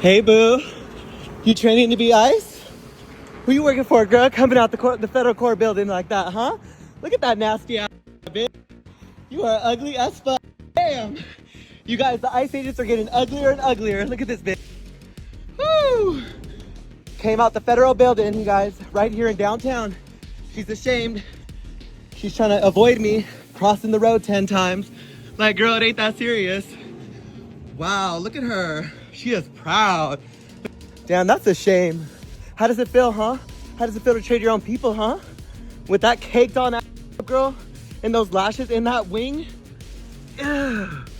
Hey, boo. You training to be ICE? Who you working for, girl? Coming out the federal court building like that, huh? Look at that nasty ass bitch. You are ugly as fuck. Damn. You guys, the ICE agents are getting uglier and uglier. Look at this bitch. Woo. Came out the federal building, you guys, right here in downtown. She's ashamed. She's trying to avoid me crossing the road 10 times. Like, girl, it ain't that serious. Wow, look at her. She is proud. Damn, that's a shame. How does it feel, huh? How does it feel to trade your own people, huh? With that caked on ass, girl, and those lashes in that wing? Ugh.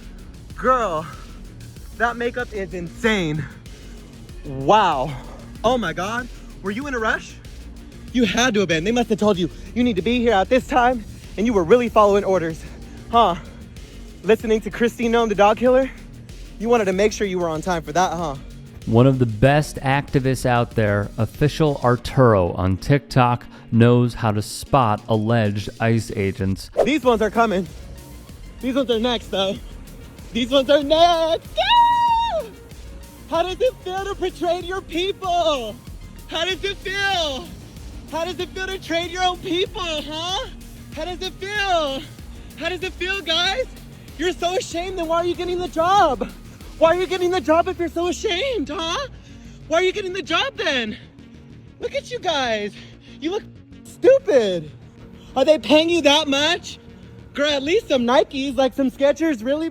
Girl, that makeup is insane. Wow. Oh my God. Were you in a rush? You had to have been. They must have told you you need to be here at this time, and you were really following orders, huh? Listening to Christine Nome, the dog killer? You wanted to make sure you were on time for that, huh? One of the best activists out there, Official Arturo on TikTok, knows how to spot alleged ICE agents. These ones are coming. These ones are next, though. These ones are next. Yeah! How does it feel to betray your people? How does it feel? How does it feel to trade your own people, huh? How does it feel? How does it feel, guys? You're so ashamed, then why are you getting the job? Why are you getting the job if you're so ashamed, huh? Why are you getting the job then? Look at you guys. You look stupid. Are they paying you that much? Girl, at least some Nikes, like some Skechers, really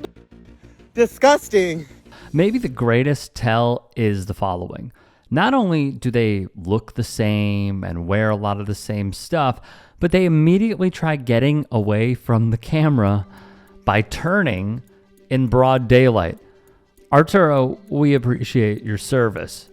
disgusting. Maybe the greatest tell is the following. Not only do they look the same and wear a lot of the same stuff, but they immediately try getting away from the camera by turning in broad daylight. Arturo, we appreciate your service.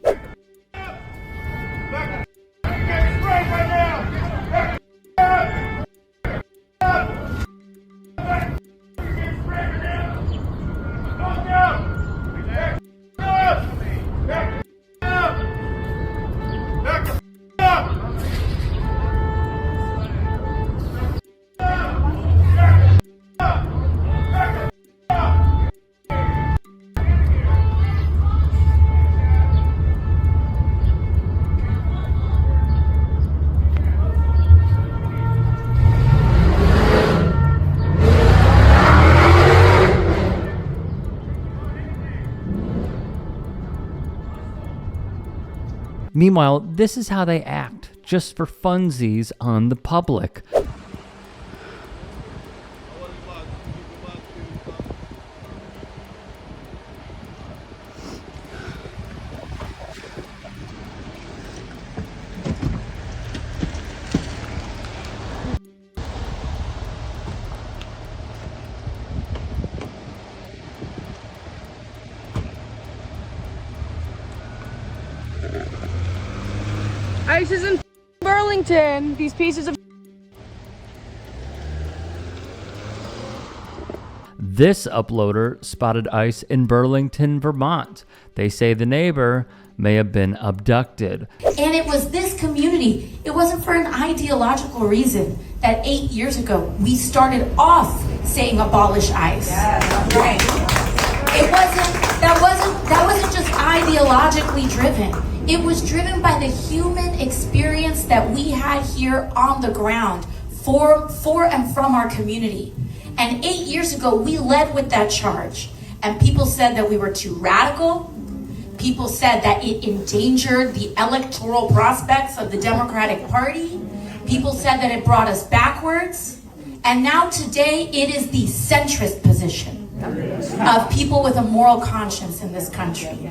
Meanwhile, this is how they act, just for funsies on the public. ICE is in Burlington. These pieces of This uploader spotted ICE in Burlington, Vermont. They say the neighbor may have been abducted. And it was this community. It wasn't for an ideological reason that 8 years ago we started off saying abolish ICE. Yeah, right. That wasn't just ideologically driven. It was driven by the human experience that we had here on the ground for and from our community. And 8 years ago, we led with that charge. And people said that we were too radical. People said that it endangered the electoral prospects of the Democratic Party. People said that it brought us backwards. And now today, it is the centrist position of people with a moral conscience in this country.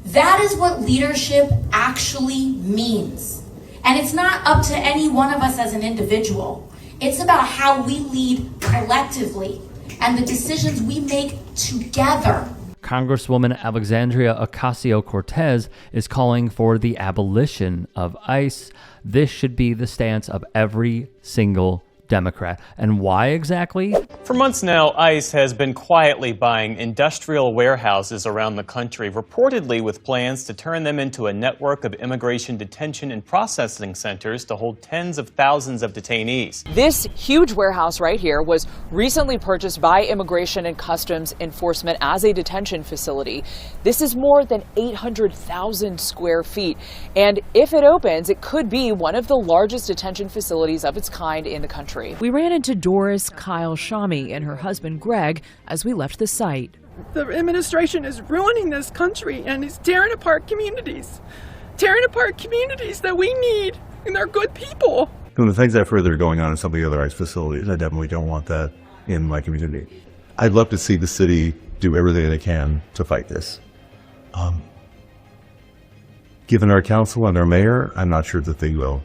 That is what leadership actually means. And it's not up to any one of us as an individual. It's about how we lead collectively and the decisions we make together. Congresswoman Alexandria Ocasio-Cortez is calling for the abolition of ICE. This should be the stance of every single Democrat. And why exactly? For months now, ICE has been quietly buying industrial warehouses around the country, reportedly with plans to turn them into a network of immigration detention and processing centers to hold tens of thousands of detainees. This huge warehouse right here was recently purchased by Immigration and Customs Enforcement as a detention facility. This is more than 800,000 square feet. And if it opens, it could be one of the largest detention facilities of its kind in the country. We ran into Doris Kyle Shami and her husband Greg as we left the site. The administration is ruining this country and is tearing apart communities that we need, and they're good people. From the things I've heard that are going on in some of the other ICE facilities, I definitely don't want that in my community. I'd love to see the city do everything they can to fight this. Given our council and our mayor, I'm not sure that they will.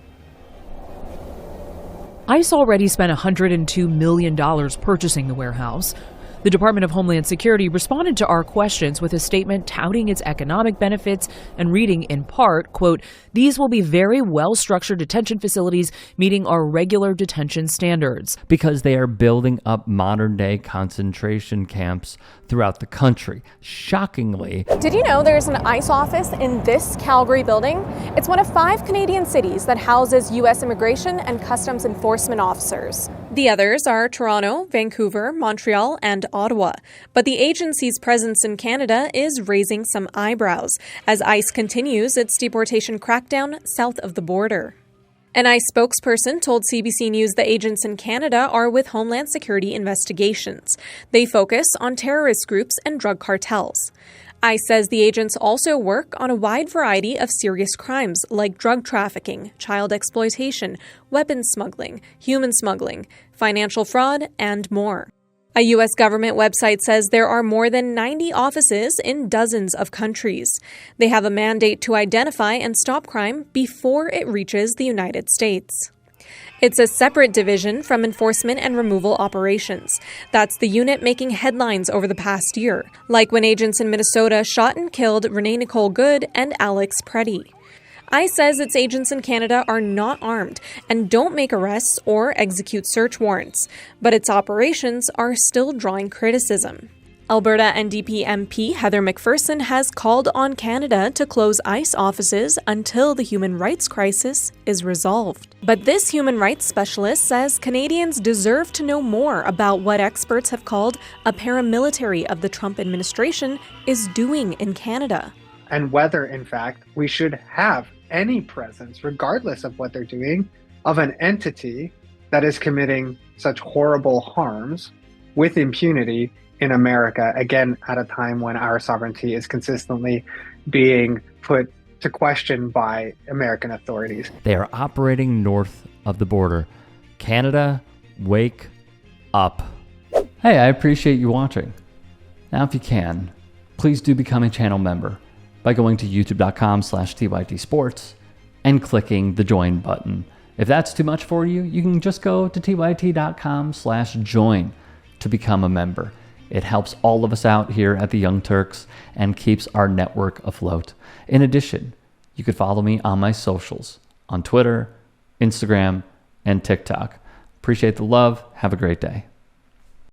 ICE already spent $102 million purchasing the warehouse. The Department of Homeland Security responded to our questions with a statement touting its economic benefits and reading in part, quote, "These will be very well-structured detention facilities meeting our regular detention standards." Because they are building up modern-day concentration camps throughout the country. Shockingly, did you know there's an ICE office in this Calgary building? It's one of 5 Canadian cities that houses U.S. Immigration and Customs Enforcement officers. The others are Toronto, Vancouver, Montreal, and Ottawa. But the agency's presence in Canada is raising some eyebrows as ICE continues its deportation crackdown south of the border. An ICE spokesperson told CBC News the agents in Canada are with Homeland Security investigations. They focus on terrorist groups and drug cartels. ICE says the agents also work on a wide variety of serious crimes like drug trafficking, child exploitation, weapons smuggling, human smuggling, financial fraud, and more. A U.S. government website says there are more than 90 offices in dozens of countries. They have a mandate to identify and stop crime before it reaches the United States. It's a separate division from enforcement and removal operations. That's the unit making headlines over the past year, like when agents in Minnesota shot and killed Renee Nicole Good and Alex Preddy. ICE says its agents in Canada are not armed and don't make arrests or execute search warrants, but its operations are still drawing criticism. Alberta NDP MP Heather McPherson has called on Canada to close ICE offices until the human rights crisis is resolved. But this human rights specialist says Canadians deserve to know more about what experts have called a paramilitary of the Trump administration is doing in Canada. And whether, in fact, we should have any presence, regardless of what they're doing, of an entity that is committing such horrible harms with impunity in America, again, at a time when our sovereignty is consistently being put to question by American authorities. they are operating north of the border. Canada, wake up. Hey, I appreciate you watching. Now, if you can, please do become a channel member by going to youtube.com/TYTSports and clicking the join button. If that's too much for you, you can just go to tyt.com/join to become a member. It helps all of us out here at the Young Turks and keeps our network afloat. In addition, you could follow me on my socials on Twitter, Instagram, and TikTok. Appreciate the love. Have a great day.